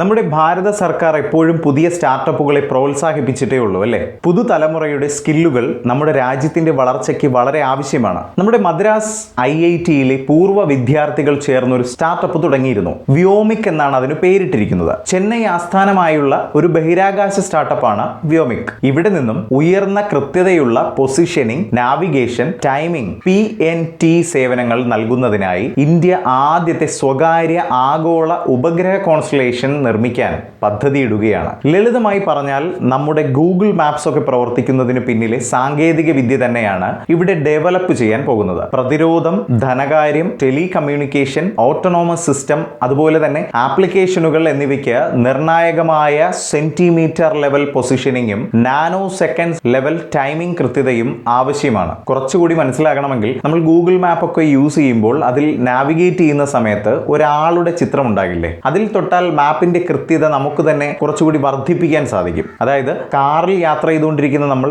നമ്മുടെ ഭാരത സർക്കാർ എപ്പോഴും പുതിയ സ്റ്റാർട്ടപ്പുകളെ പ്രോത്സാഹിപ്പിച്ചിട്ടേ ഉള്ളൂ അല്ലേ? പുതുതലമുറയുടെ സ്കില്ലുകൾ നമ്മുടെ രാജ്യത്തിന്റെ വളർച്ചയ്ക്ക് വളരെ ആവശ്യമാണ്. നമ്മുടെ മദ്രാസ് IITയിലെ പൂർവ്വ വിദ്യാർത്ഥികൾ ചേർന്നൊരു സ്റ്റാർട്ടപ്പ് തുടങ്ങിയിരുന്നു. വ്യോമിക് എന്നാണ് അതിന് പേരിട്ടിരിക്കുന്നത്. ചെന്നൈ ആസ്ഥാനമായുള്ള ഒരു ബഹിരാകാശ സ്റ്റാർട്ടപ്പാണ് വ്യോമിക്. ഇവിടെ നിന്നും ഉയർന്ന കൃത്യതയുള്ള പൊസിഷനിങ്, നാവിഗേഷൻ, ടൈമിംഗ്, PNT സേവനങ്ങൾ നൽകുന്നതിനായി ഇന്ത്യ ആദ്യത്തെ സ്വകാര്യ ആഗോള ഉപഗ്രഹ കോൺസ്റ്റലേഷൻ നിർമ്മിക്കാൻ പദ്ധതിയിടുകയാണ്. ലളിതമായി പറഞ്ഞാൽ നമ്മുടെ ഗൂഗിൾ മാപ്സ് ഒക്കെ പ്രവർത്തിക്കുന്നതിന് പിന്നിലെ സാങ്കേതിക വിദ്യ തന്നെയാണ് ഇവിടെ ഡെവലപ്പ് ചെയ്യാൻ പോകുന്നത്. പ്രതിരോധം, ധനകാര്യം, ടെലികമ്മ്യൂണിക്കേഷൻ, ഓട്ടോണോമസ് സിസ്റ്റം, അതുപോലെ തന്നെ ആപ്ലിക്കേഷനുകൾ എന്നിവയ്ക്ക് നിർണായകമായ സെന്റിമീറ്റർ ലെവൽ പൊസിഷനിങ്ങും നാനോ സെക്കൻഡ്സ് ലെവൽ ടൈമിംഗ് കൃത്യതയും ആവശ്യമാണ്. കുറച്ചുകൂടി മനസ്സിലാകണമെങ്കിൽ നമ്മൾ ഗൂഗിൾ മാപ്പ് ഒക്കെ യൂസ് ചെയ്യുമ്പോൾ അതിൽ നാവിഗേറ്റ് ചെയ്യുന്ന സമയത്ത് ഒരാളുടെ ചിത്രം ഉണ്ടാകില്ലേ? അതിൽ തൊട്ടാൽ മാപ്പിന്റെ കൃത്യത നമുക്ക് തന്നെ കുറച്ചുകൂടി വർദ്ധിപ്പിക്കാൻ സാധിക്കും. അതായത് കാറിൽ യാത്ര ചെയ്തുകൊണ്ടിരിക്കുന്ന നമ്മൾ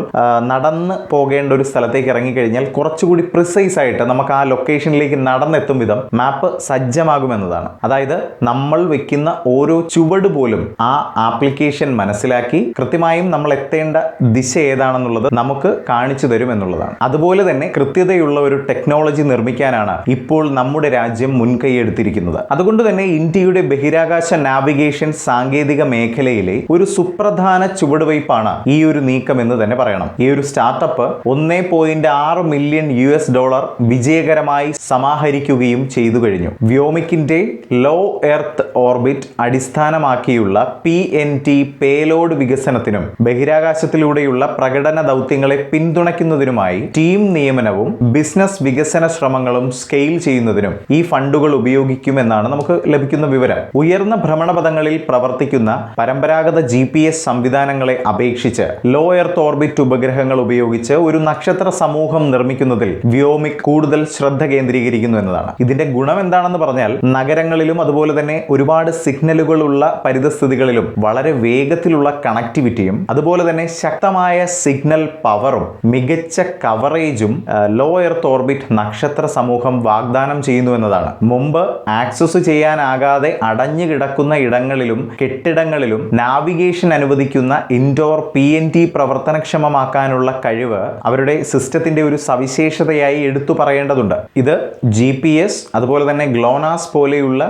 നടന്ന് പോകേണ്ട ഒരു സ്ഥലത്തേക്ക് ഇറങ്ങിക്കഴിഞ്ഞാൽ കുറച്ചുകൂടി പ്രിസൈസ് ആയിട്ട് നമുക്ക് ആ ലൊക്കേഷനിലേക്ക് നടന്നെത്തും വിധം മാപ്പ് സജ്ജമാകുമെന്നതാണ്. അതായത് നമ്മൾ വെക്കുന്ന ഓരോ ചുവട് പോലും ആ ആപ്ലിക്കേഷൻ മനസ്സിലാക്കി കൃത്യമായും നമ്മൾ എത്തേണ്ട ദിശ ഏതാണെന്നുള്ളത് നമുക്ക് കാണിച്ചു തരും എന്നുള്ളതാണ്. അതുപോലെ തന്നെ കൃത്യതയുള്ള ഒരു ടെക്നോളജി നിർമ്മിക്കാനാണ് ഇപ്പോൾ നമ്മുടെ രാജ്യം മുൻകൈയെടുത്തിരിക്കുന്നത്. അതുകൊണ്ട് തന്നെ ഇന്ത്യയുടെ ബഹിരാകാശ നാവിഗേഷൻ സാങ്കേതിക മേഖലയിലെ ഒരു സുപ്രധാന ചുവടുവയ്പ്പാണ് ഈ ഒരു നീക്കം എന്ന് തന്നെ പറയണം. ഈ ഒരു സ്റ്റാർട്ടപ്പ് $1.6 മില്യൺ വിജയകരമായി സമാഹരിക്കുകയും ചെയ്തു കഴിഞ്ഞു. വ്യോമിക്കിന്റെ ലോ എർത്ത് ഓർബിറ്റ് അടിസ്ഥാനമാക്കിയുള്ള PNT പേലോഡ് വികസനത്തിനും ബഹിരാകാശത്തിലൂടെയുള്ള പ്രകടന ദൗത്യങ്ങളെ പിന്തുണയ്ക്കുന്നതിനുമായി ടീം നിയമനവും ബിസിനസ് വികസന ശ്രമങ്ങളും സ്കെയിൽ ചെയ്യുന്നതിനും ഈ ഫണ്ടുകൾ ഉപയോഗിക്കുമെന്നാണ് നമുക്ക് ലഭിക്കുന്ന വിവരം. ഉയർന്ന ഭ്രമണപഥങ്ങളിൽ പ്രവർത്തിക്കുന്ന പരമ്പരാഗത GPS സംവിധാനങ്ങളെ അപേക്ഷിച്ച് ലോ എർത്ത് ഓർബിറ്റ് ഉപഗ്രഹങ്ങൾ ഉപയോഗിച്ച് ഒരു നക്ഷത്ര സമൂഹം നിർമ്മിക്കുന്നതിൽ വ്യോമിക് കൂടുതൽ ശ്രദ്ധ കേന്ദ്രീകരിക്കുന്നു എന്നതാണ്. ഇതിന്റെ ഗുണം എന്താണെന്ന് പറഞ്ഞാൽ നഗരങ്ങളിലും അതുപോലെ തന്നെ ഒരുപാട് സിഗ്നലുകളുള്ള പരിതസ്ഥിതികളിലും വളരെ വേഗത്തിലുള്ള കണക്ടിവിറ്റിയും അതുപോലെ തന്നെ ശക്തമായ സിഗ്നൽ പവറും മികച്ച കവറേജും ലോ എർത്ത് ഓർബിറ്റ് നക്ഷത്ര സമൂഹം വാഗ്ദാനം ചെയ്യുന്നു എന്നതാണ്. മുമ്പ് ആക്സസ് ചെയ്യാനാകാതെ അടഞ്ഞു കിടക്കുന്ന ഇടങ്ങളിലും കെട്ടിടങ്ങളിലും നാവിഗേഷൻ അനുവദിക്കുന്ന ഇൻഡോർ PNT പ്രവർത്തനക്ഷമമാക്കാനുള്ള കഴിവ് അവരുടെ സിസ്റ്റത്തിന്റെ ഒരു സവിശേഷതയായി എടുത്തു പറയേണ്ടതുണ്ട്. ഇത് GPS അതുപോലെ തന്നെ ഗ്ലോനാസ് പോലെയുള്ള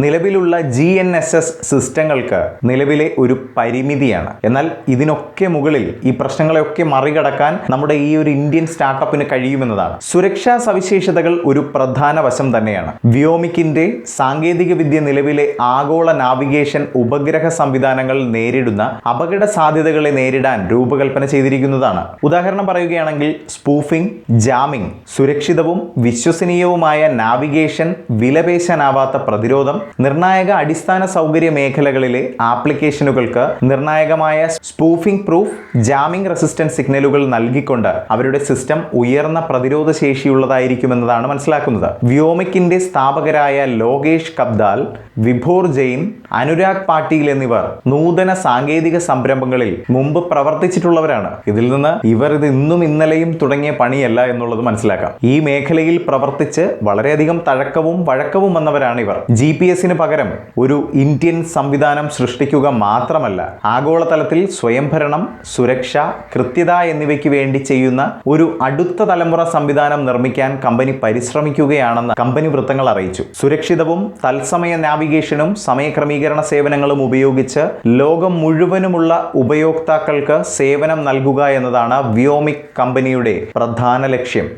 നിലവിലുള്ള GNSS സിസ്റ്റങ്ങൾക്ക് നിലവിലെ ഒരു പരിമിതിയാണ്. എന്നാൽ ഇതിനൊക്കെ മുകളിൽ ഈ പ്രശ്നങ്ങളെയൊക്കെ മറികടക്കാൻ നമ്മുടെ ഈ ഒരു ഇന്ത്യൻ സ്റ്റാർട്ടപ്പിന് കഴിയുമെന്നതാണ്. സുരക്ഷാ സവിശേഷതകൾ ഒരു പ്രധാന വശം തന്നെയാണ്. വ്യോമിക്കിന്റെ സാങ്കേതിക വിദ്യ നിലവിലെ ആഗോള നാവിഗേഷൻ ഉപഗ്രഹ സംവിധാനങ്ങൾ നേരിടുന്ന അപകട സാധ്യതകളെ നേരിടാൻ രൂപകൽപ്പന ചെയ്തിരിക്കുന്നതാണ്. ഉദാഹരണം പറയുകയാണെങ്കിൽ സ്പൂഫിംഗ്, ജാമിംഗ്, സുരക്ഷിതവും വിശ്വസനീയവുമായ നാവിഗേഷൻ, വിലപേശാനാവാത്ത പ്രതിരോധം, നിർണായക അടിസ്ഥാന സൗകര്യ മേഖലകളിലെ ആപ്ലിക്കേഷനുകൾക്ക് നിർണായകമായ സ്പൂഫിംഗ് പ്രൂഫ്, ജാമിംഗ് റെസിസ്റ്റന്റ് സിഗ്നലുകൾ നൽകിക്കൊണ്ട് അവരുടെ സിസ്റ്റം ഉയർന്ന പ്രതിരോധ ശേഷിയുള്ളതായിരിക്കുമെന്നതാണ് മനസ്സിലാക്കുന്നത്. വ്യോമിക്കിന്റെ സ്ഥാപകരായ ലോകേഷ് കബ്ദാൽ, വിഭോർ ജെയിൻ, അനുരാഗ് പാട്ടീൽ എന്നിവർ നൂതന സാങ്കേതിക സംരംഭങ്ങളിൽ മുമ്പ് പ്രവർത്തിച്ചിട്ടുള്ളവരാണ്. ഇതിൽ നിന്ന് ഇവർ ഇത് ഇന്നും ഇന്നലെയും തുടങ്ങിയ പണിയല്ല എന്നുള്ളത് മനസ്സിലാക്കാം. ഈ മേഖലയിൽ പ്രവർത്തിച്ച് വളരെയധികം തഴക്കവും വഴക്കവും വന്നവരാണ് ഇവർ. GPS-ന് പകരം ഒരു ഇന്ത്യൻ സംവിധാനം സൃഷ്ടിക്കുക മാത്രമല്ല, ആഗോളതലത്തിൽ സ്വയംഭരണം, സുരക്ഷ, കൃത്യത എന്നിവയ്ക്ക് വേണ്ടി ചെയ്യുന്ന ഒരു അടുത്ത തലമുറ സംവിധാനം നിർമ്മിക്കാൻ കമ്പനി പരിശ്രമിക്കുകയാണെന്ന് കമ്പനി വൃത്തങ്ങൾ അറിയിച്ചു. സുരക്ഷിതവും തത്സമയ നാവിഗേഷനും സമയക്രമീകരണ സേവനങ്ങളും ഉപയോഗിച്ച് ലോകം മുഴുവനുമുള്ള ഉപയോക്താക്കൾക്ക് സേവനം നൽകുക എന്നതാണ് വ്യോമിക് കമ്പനിയുടെ പ്രധാന ലക്ഷ്യം.